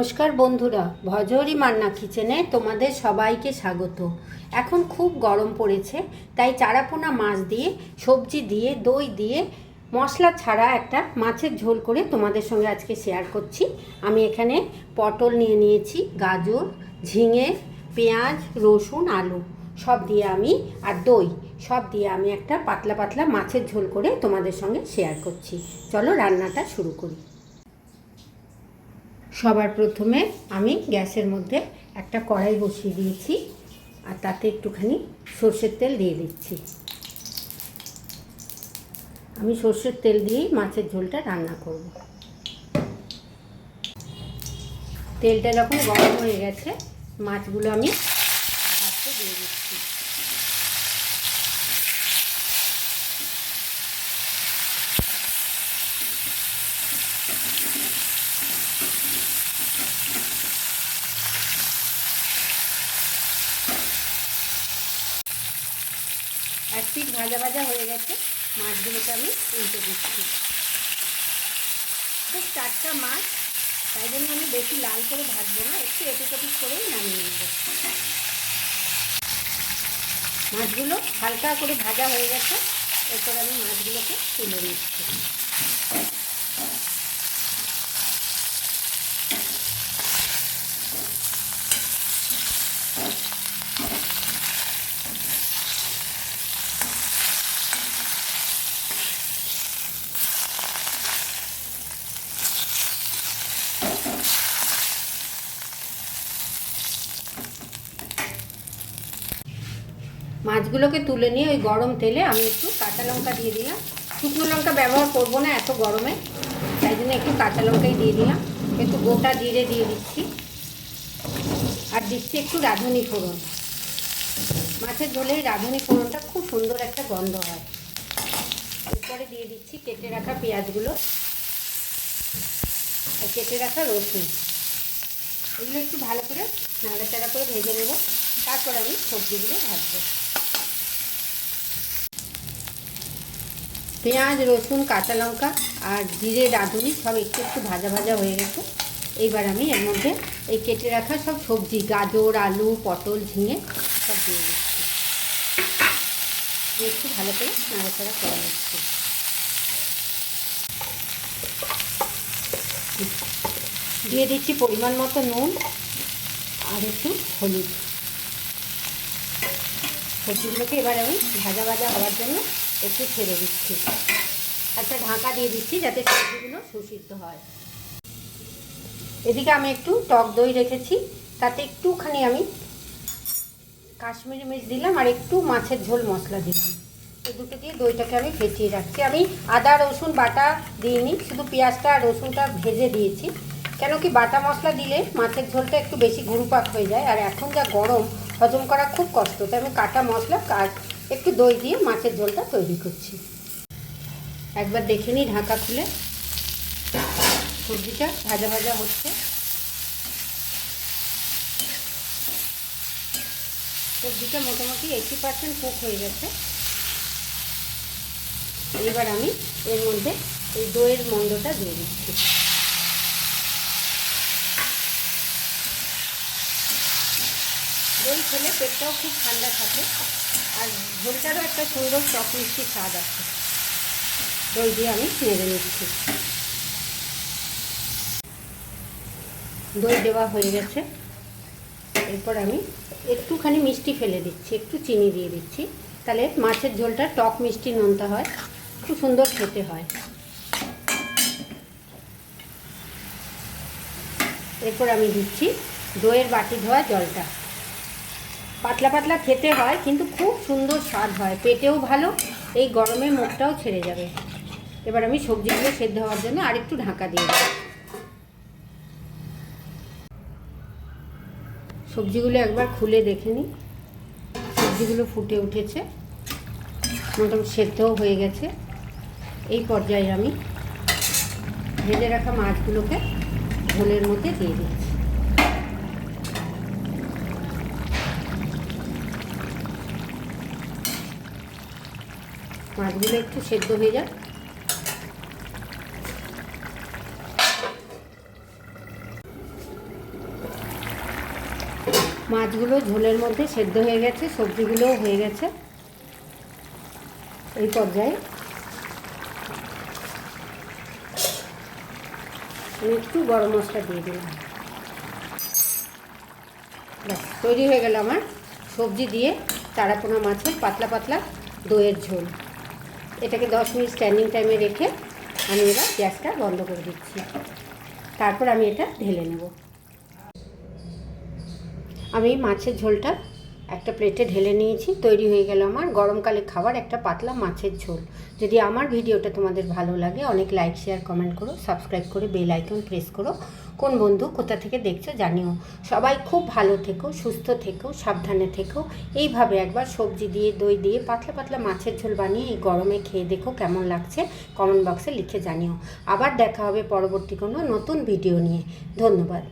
নমস্কার বন্ধুরা, ভজহরি মান্না কিচেনে তোমাদের সবাইকে স্বাগত। এখন খুব গরম পড়েছে, তাই চারাপোনা মাছ দিয়ে, সবজি দিয়ে, দই দিয়ে, মশলা ছাড়া একটা মাছের ঝোল করে তোমাদের সঙ্গে আজকে শেয়ার করছি। আমি এখানে পটল নিয়ে নিয়েছি, গাজর, ঝিঙে, পেঁয়াজ, রসুন, আলু সব দিয়ে আমি আর দই সব দিয়ে আমি একটা পাতলা পাতলা মাছের ঝোল করে তোমাদের সঙ্গে শেয়ার করছি। চলো রান্নাটা শুরু করি। সবার প্রথমে আমি গ্যাসের মধ্যে একটা কড়াই বসিয়ে দিয়েছি আর তাতে একটুখানি সর্ষের তেল দিয়ে দিচ্ছি। আমি সর্ষের তেল দিয়েই মাছের ঝোলটা রান্না করব। তেলটা যখন গরম হয়ে গেছে, মাছগুলো আমি ভাজতে দিয়ে দিচ্ছি। এক পিঠ ভাজা ভাজা হয়ে গেছে, মাছগুলোকে আমি উল্টে দিচ্ছি। খুব টাটকা মাছ, তাই জন্য আমি বেশি লাল করে ভাজবো না, একটু এপিট ওপিট করেই নামিয়ে নেব। মাছগুলো হালকা করে ভাজা হয়ে গেছে, এরপর আমি মাছগুলোকে তুলে নিচ্ছি। মাছগুলোকে তুলে নিয়ে ওই গরম তেলে আমি একটু কাঁচা লঙ্কা দিয়ে দিলাম। শুকনো লঙ্কা ব্যবহার করবো না এত গরমে, তাই জন্য একটু কাঁচা লঙ্কাই দিয়ে দিলাম। একটু গোটা জিরে দিয়ে দিচ্ছি আর দিচ্ছি একটু রাঁধুনি ফোড়ন। মাছের ঝোলে রাঁধুনি ফোড়নটা খুব সুন্দর একটা গন্ধ হয়। এরপরে দিয়ে দিচ্ছি কেটে রাখা পেঁয়াজগুলো আর কেটে রাখা রসুন। এগুলো একটু ভালো করে নাড়াচাড়া করে ভেজে নেব, তারপর আমি সবজিগুলো ভাজবো। পেঁয়াজ, রসুন, কাঁচা লঙ্কা আর জিরে, রাঁধুনি সব একটু একটু ভাজা ভাজা হয়ে গেছে। এইবার আমি এর মধ্যে এই কেটে রাখা সব সবজি, গাজর, আলু, পটল, ঝিঙে সব দিয়ে দিচ্ছি। একটু ভালো করে নাড়াচাড়া করে নিচ্ছি। দিয়ে দিচ্ছি পরিমাণ মতো নুন আর একটু হলুদ। সবজিগুলোকে এবার আমি ভাজা ভাজা হওয়ার জন্য একটু ছেড়ে দিচ্ছি। একটা ঢাকা দিয়ে দিচ্ছি যাতে সবজিগুলো সুসিদ্ধ হয়। এদিকে আমি একটু টক দই রেখেছি, তাতে একটুখানি আমি কাশ্মীরি মির্চ দিলাম আর একটু মাছের ঝোল মশলা দিলাম। এই দুটো দিয়ে দইটাকে আমি ফেটিয়ে রাখছি। আমি আদা রসুন বাটা দিইনি, শুধু পেঁয়াজটা আর রসুনটা ভেজে দিয়েছি। কেন কি বাটা মশলা দিলে মাছের ঝোলটা একটু বেশি ঘুরুপাক হয়ে যায়, আর এখন যা গরম হজম করা খুব কষ্ট, তাই আমি কাটা মশলা আর একটু দই দিয়ে মাছের ঝোলটা তৈরি করছি। একবার দেখে নিই ঢাকা খুলে। সবজিটা ভাজা ভাজা হচ্ছে। সবজিটা মোটামুটি 80% কুক হয়ে গেছে। এবার আমি এর মধ্যে এই দইয়ের মণ্ডটা দিয়ে দিচ্ছি। দই খেলে পেটটাও খুব ঠান্ডা থাকে আর ঝোলটারও একটা সুন্দর টক মিষ্টি স্বাদ আছে। দই দিয়ে আমি নেড়ে নিচ্ছি। দই দেওয়া হয়ে গেছে। এরপর আমি একটুখানি মিষ্টি ফেলে দিচ্ছি, একটু চিনি দিয়ে দিচ্ছি, তাহলে মাছের ঝোলটা টক মিষ্টি নোনতা হয়, খুব সুন্দর খেতে হয়। এরপর আমি দিচ্ছি দইয়ের বাটি ধোয়া জলটা। পাতলা পাতলা খেতে হয়, কিন্তু খুব সুন্দর স্বাদ হয়, পেটেও ভালো, এই গরমে মুখটাও ছেড়ে যাবে। এবার আমি সবজিগুলো সেদ্ধ হওয়ার জন্য আরেকটু ঢাকা দিয়ে দেব। সবজিগুলো একবার খুলে দেখে নিই। সবজিগুলো ফুটে উঠেছে, মোটামুটি সেদ্ধও হয়ে গেছে। এই পর্যায়ে আমি ভেজে রাখা মাছগুলোকে ঝোলের মধ্যে দিয়ে দিচ্ছি। মাছগুলো একটু সেদ্ধ হয়ে যাক। মাছগুলো ঝোলের মধ্যে সেদ্ধ হয়ে গেছে, সবজিগুলোও হয়ে গেছে। এই পর্যায়ে আমি একটু গরম মশলা দিয়ে দিলাম। ব্যাস তৈরি হয়ে গেল আমার সবজি দিয়ে চারাপোনা মাছের পাতলা পাতলা দইয়ের ঝোল। এটাকে 10 মিনিট স্ট্যান্ডিং টাইমে রেখে আমি এবার গ্যাসটা বন্ধ করে দিচ্ছি। তারপর আমি এটা ঢেলে নেব। আমি মাছের ঝোলটা একটা প্লেটে ঢেলে নিয়েছি। তৈরি হয়ে গেল আমার গরমকালে খাবার একটা পাতলা মাছের ঝোল। যদি আমার ভিডিওটা তোমাদের ভালো লাগে অনেক লাইক শেয়ার কমেন্ট করো, সাবস্ক্রাইব করে বেল আইকন প্রেস করো। কোন বন্ধু কোথা থেকে দেখছো জানিও। সবাই খুব ভালো থেকো, সুস্থ থেকো, সাবধানে থেকো। এইভাবে একবার সবজি দিয়ে দই দিয়ে পাতলা পাতলা মাছের ঝোল বানিয়ে এই গরমে খেয়ে দেখো কেমন লাগছে, কমেন্ট বক্সে লিখে জানিও। আবার দেখা হবে পরবর্তী কোনো নতুন ভিডিও নিয়ে। ধন্যবাদ।